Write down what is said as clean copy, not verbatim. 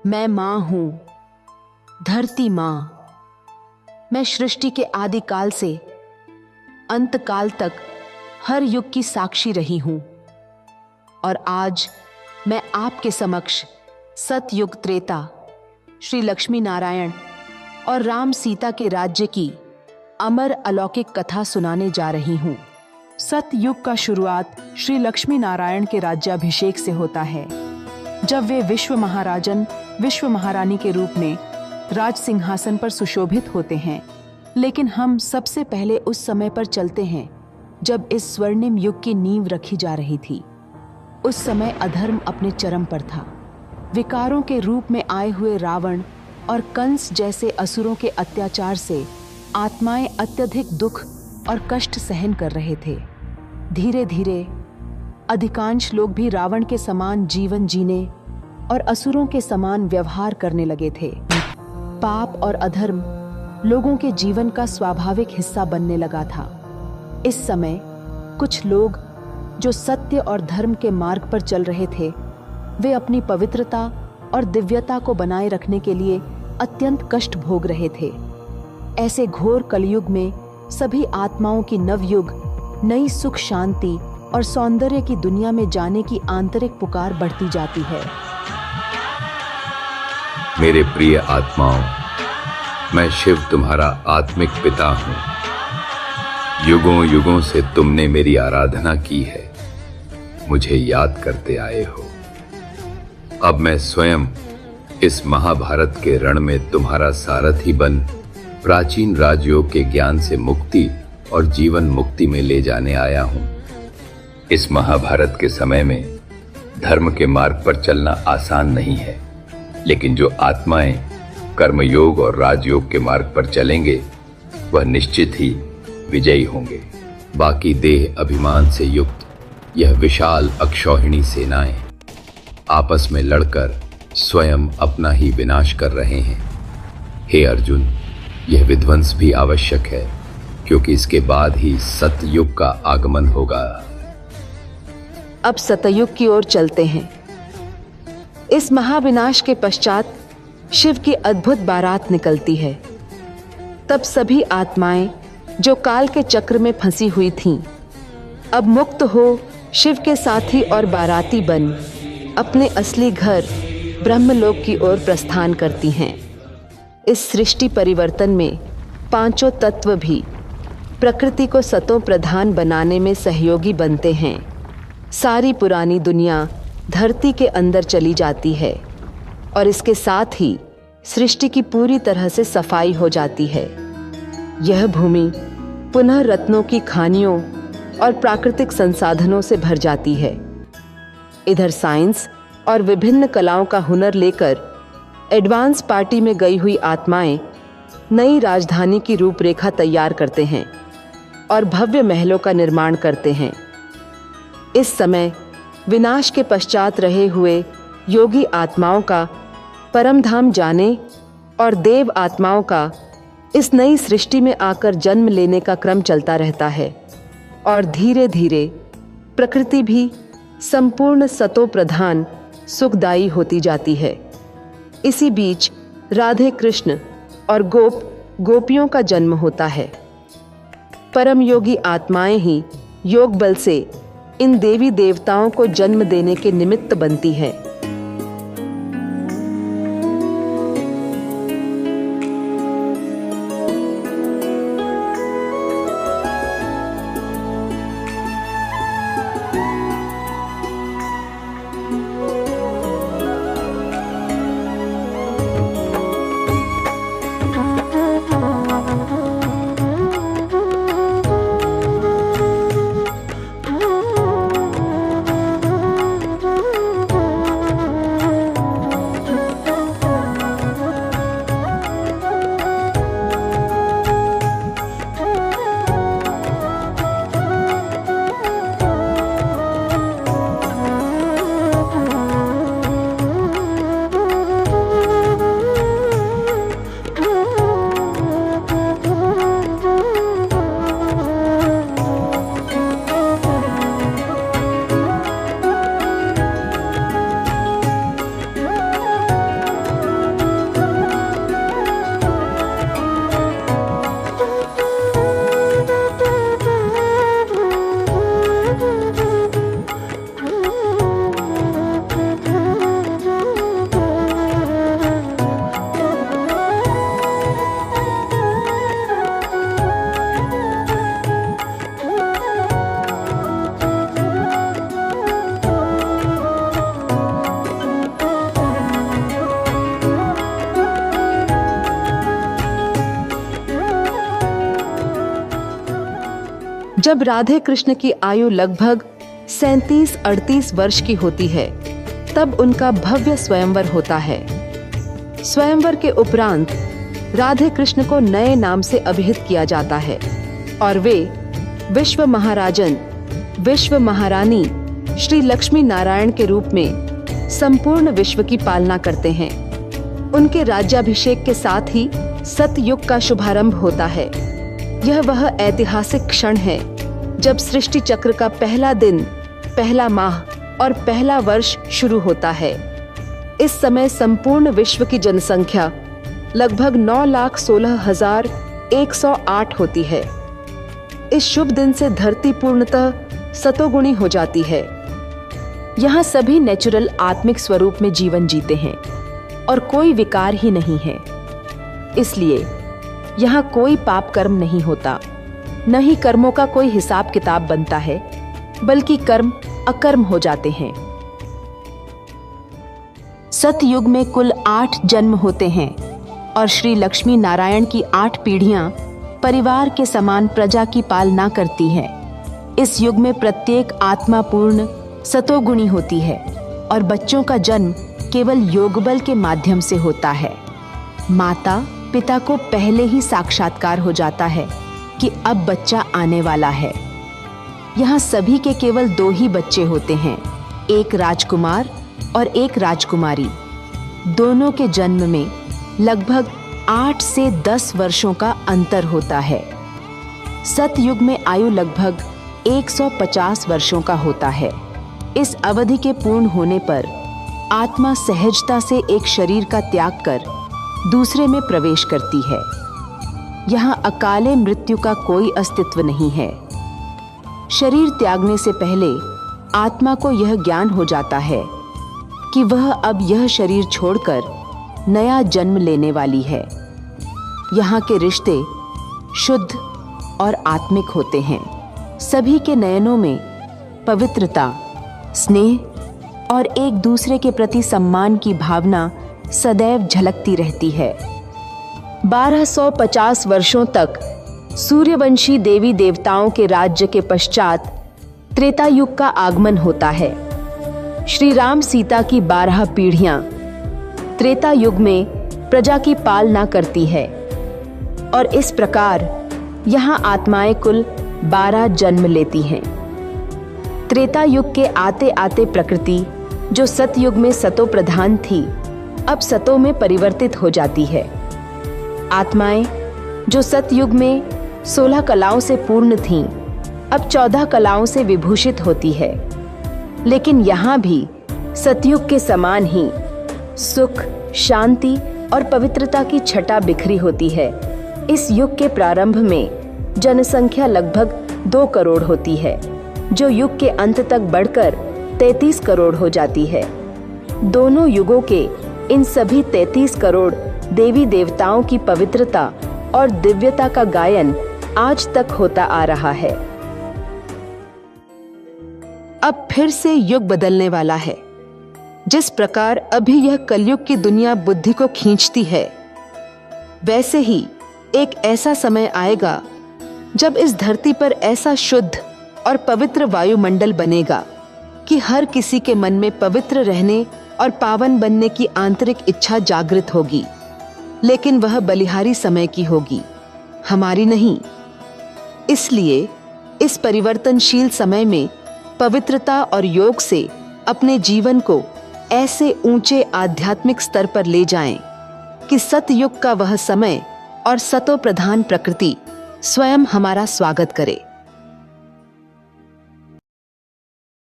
मैं माँ हूँ, धरती माँ। मैं सृष्टि के आदि काल से अंत काल तक हर युग की साक्षी रही हूँ। और आज मैं आपके समक्ष सतयुग त्रेता, श्री लक्ष्मी नारायण और राम सीता के राज्य की अमर अलौकिक कथा सुनाने जा रही हूँ। सतयुग का शुरुआत श्री लक्ष्मी नारायण के राज्याभिषेक से होता है, जब वे विश्व महाराजन विश्व महारानी के रूप में राज सिंहासन पर सुशोभित होते हैं। लेकिन हम सबसे पहले उस समय पर चलते हैं जब इस स्वर्णिम युग की नींव रखी जा रही थी। उस समय अधर्म अपने चरम पर था। विकारों के रूप में आए हुए रावण और कंस जैसे असुरों के अत्याचार से आत्माएं अत्यधिक दुख और कष्ट सहन कर रहे थे। धीरे धीरे अधिकांश लोग भी रावण के समान जीवन जीने और असुरों के समान व्यवहार करने लगे थे। पाप और अधर्म लोगों के जीवन का स्वाभाविक हिस्सा बनने लगा था। इस समय कुछ लोग जो सत्य और धर्म के मार्ग पर चल रहे थे, वे अपनी पवित्रता और दिव्यता को बनाए रखने के लिए अत्यंत कष्ट भोग रहे थे। ऐसे घोर कलयुग में सभी आत्माओं की नवयुग, नई सुख शांति और सौंदर्य की दुनिया में जाने की आंतरिक पुकार बढ़ती जाती है। मेरे प्रिय आत्माओं, मैं शिव तुम्हारा आत्मिक पिता हूं। युगों युगों से तुमने मेरी आराधना की है, मुझे याद करते आए हो। अब मैं स्वयं इस महाभारत के रण में तुम्हारा सारथी बन प्राचीन राजयोग के ज्ञान से मुक्ति और जीवन मुक्ति में ले जाने आया हूं। इस महाभारत के समय में धर्म के मार्ग पर चलना आसान नहीं है, लेकिन जो आत्माएं कर्मयोग और राजयोग के मार्ग पर चलेंगे वह निश्चित ही विजयी होंगे। बाकी देह अभिमान से युक्त यह विशाल अक्षौहिणी सेनाएं आपस में लड़कर स्वयं अपना ही विनाश कर रहे हैं। हे अर्जुन, यह विध्वंस भी आवश्यक है, क्योंकि इसके बाद ही सतयुग का आगमन होगा। अब सतयुग की ओर चलते हैं। इस महाविनाश के पश्चात शिव की अद्भुत बारात निकलती है। तब सभी आत्माएं जो काल के चक्र में फंसी हुई थीं, अब मुक्त हो शिव के साथी और बाराती बन अपने असली घर ब्रह्मलोक की ओर प्रस्थान करती हैं। इस सृष्टि परिवर्तन में पांचों तत्व भी प्रकृति को सतों प्रधान बनाने में सहयोगी बनते हैं। सारी पुरानी दुनिया धरती के अंदर चली जाती है और इसके साथ ही सृष्टि की पूरी तरह से सफाई हो जाती है। यह भूमि पुनः रत्नों की खानियों और प्राकृतिक संसाधनों से भर जाती है। इधर साइंस और विभिन्न कलाओं का हुनर लेकर एडवांस पार्टी में गई हुई आत्माएं नई राजधानी की रूपरेखा तैयार करते हैं और भव्य महलों का निर्माण करते हैं। इस समय विनाश के पश्चात रहे हुए योगी आत्माओं का परम धाम जाने और देव आत्माओं का इस नई सृष्टि में आकर जन्म लेने का क्रम चलता रहता है और धीरे धीरे प्रकृति भी संपूर्ण सतो प्रधान सुखदायी होती जाती है। इसी बीच राधे कृष्ण और गोपियों का जन्म होता है। परम योगी आत्माएं ही योग बल से इन देवी देवताओं को जन्म देने के निमित्त बनती है। जब राधे कृष्ण की आयु लगभग 37-38 वर्ष की होती है, तब उनका भव्य स्वयंवर होता है। स्वयंवर के उपरांत राधे कृष्ण को नए नाम से अभिहित किया जाता है और वे विश्व महाराजन, विश्व महारानी श्री लक्ष्मी नारायण के रूप में संपूर्ण विश्व की पालना करते हैं। उनके राज्याभिषेक के साथ ही सतयुग का शुभारंभ होता है। यह वह ऐतिहासिक क्षण है जब सृष्टि चक्र का पहला दिन, पहला माह और पहला वर्ष शुरू होता है। इस समय संपूर्ण विश्व की जनसंख्या लगभग 9,16,108 होती है। इस शुभ दिन से धरती पूर्णतः सतोगुणी हो जाती है। यहाँ सभी नेचुरल आत्मिक स्वरूप में जीवन जीते हैं और कोई विकार ही नहीं है। इसलिए यहाँ कोई पाप कर्म नहीं होता, न ही कर्मों का कोई हिसाब किताब बनता है, बल्कि कर्म अकर्म हो जाते हैं। सतयुग में कुल 8 जन्म होते हैं और श्री लक्ष्मी नारायण की 8 पीढ़ियां परिवार के समान प्रजा की पालना करती हैं। इस युग में प्रत्येक आत्मा पूर्ण सतोगुणी होती है और बच्चों का जन्म केवल योगबल के माध्यम से होता है। माता पिता को पहले ही साक्षात्कार हो जाता है कि अब बच्चा आने वाला है। यहाँ सभी के केवल 2 ही बच्चे होते हैं, एक राजकुमार और एक राजकुमारी। दोनों के जन्म में लगभग 8 से 10 वर्षों का अंतर होता है। सतयुग में आयु लगभग 150 वर्षों का होता है। इस अवधि के पूर्ण होने पर आत्मा सहजता से एक शरीर का त्याग कर दूसरे में प्रवेश करती है। यहाँ अकाले मृत्यु का कोई अस्तित्व नहीं है। शरीर त्यागने से पहले आत्मा को यह ज्ञान हो जाता है कि वह अब यह शरीर छोड़कर नया जन्म लेने वाली है। यहाँ के रिश्ते शुद्ध और आत्मिक होते हैं। सभी के नयनों में पवित्रता, स्नेह और एक दूसरे के प्रति सम्मान की भावना सदैव झलकती रहती है। 1250 वर्षों तक सूर्यवंशी देवी देवताओं के राज्य के पश्चात त्रेता युग का आगमन होता है। श्री राम सीता की 12 पीढ़ियां त्रेता युग में प्रजा की पालना करती है और इस प्रकार यहाँ आत्माएं कुल 12 जन्म लेती हैं। त्रेता युग के आते आते प्रकृति जो सतयुग में सतो प्रधान थी, अब सतो में परिवर्तित हो जाती है। आत्माएं जो सतयुग में 16 कलाओं से पूर्ण थीं, अब 14 कलाओं से विभूषित होती है। लेकिन यहाँ भी सतयुग के समान ही सुख, शांति और पवित्रता की छटा बिखरी होती है। इस युग के प्रारंभ में जनसंख्या लगभग 2 करोड़ होती है, जो युग के अंत तक बढ़कर 33 करोड़ हो जाती है। दोनों युगों के इन सभी 33 करोड़ देवी देवताओं की पवित्रता और दिव्यता का गायन आज तक होता आ रहा है। अब फिर से युग बदलने वाला है। जिस प्रकार अभी यह कलयुग की दुनिया बुद्धि को खींचती है, वैसे ही एक ऐसा समय आएगा जब इस धरती पर ऐसा शुद्ध और पवित्र वायुमंडल बनेगा कि हर किसी के मन में पवित्र रहने और पावन बनने की आंतरिक इच्छा जागृत होगी। लेकिन वह बलिहारी समय की होगी, हमारी नहीं। इसलिए इस परिवर्तनशील समय में पवित्रता और योग से अपने जीवन को ऐसे ऊंचे आध्यात्मिक स्तर पर ले जाएं कि सतयुग का वह समय और सतो प्रधान प्रकृति स्वयं हमारा स्वागत करे।